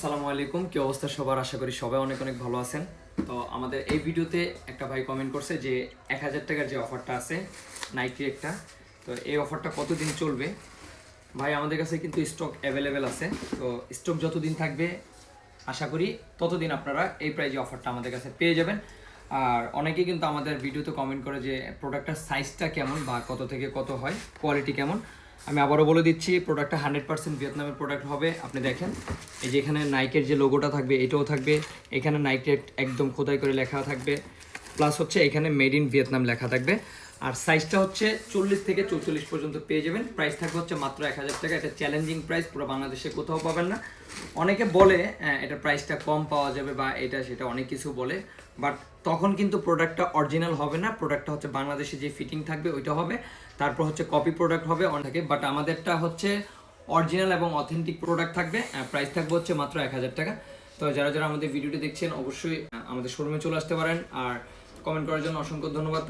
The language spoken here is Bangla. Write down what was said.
আসসালামু আলাইকুম, কি অবস্থা সবার? আশা করি সবাই অনেক অনেক ভালো আছেন। তো আমাদের এই ভিডিওতে একটা ভাই কমেন্ট করছে যে 1000 টাকার যে অফারটা আছে নাইকি একটা, তো এই অফারটা কতদিন চলবে? ভাই আমাদের কাছে কিন্তু স্টক অ্যাভেলেবেল আছে, তো স্টক যতদিন থাকবে আশা করি ততদিন আপনারা এই প্রাইজে অফারটা আমাদের কাছে পেয়ে যাবেন। আর অনেকে কিন্তু আমাদের ভিডিওতে কমেন্ট করে যে প্রোডাক্টটার সাইজটা কেমন বা কত থেকে কত হয়, কোয়ালিটি কেমন। আমি আবারও বলে দিচ্ছি, প্রোডাক্টটা 100% ভিয়েতনামের প্রোডাক্ট হবে। আপনি দেখেন, এই যে এখানে নাইকের যে লোগোটা থাকবে এটাও থাকবে, এখানে নাইকের একদম খোদাই করে লেখা থাকবে, প্লাস হচ্ছে এখানে মেড ইন ভিয়েতনাম লেখা থাকবে। আর সাইজটা হচ্ছে 40 থেকে 44 পর্যন্ত পেয়ে যাবেন। প্রাইস থাকবে হচ্ছে মাত্র 1000 টাকা। এটা চ্যালেঞ্জিং প্রাইস, পুরো বাংলাদেশে কোথাও পাবেন না। অনেকে বলে এটা প্রাইসটা কম পাওয়া যাবে বা এটা সেটা অনেক কিছু বলে, বাট তখন কিন্তু প্রোডাক্টটা অরিজিনাল হবে না। প্রোডাক্টটা হচ্ছে বাংলাদেশে যে ফিটিং থাকবে ওইটা হবে, তারপর হচ্ছে কপি প্রোডাক্ট হবে অনেকে, বাট আমাদেরটা হচ্ছে অরিজিনাল এবং অথেন্টিক প্রোডাক্ট থাকবে। প্রাইস থাকবে হচ্ছে মাত্র 1000 টাকা। তো যারা যারা আমাদের ভিডিওটি দেখছেন অবশ্যই আমাদের শোরুমে চলে আসতে পারেন। আর কমেন্ট করার জন্য অসংখ্য ধন্যবাদ।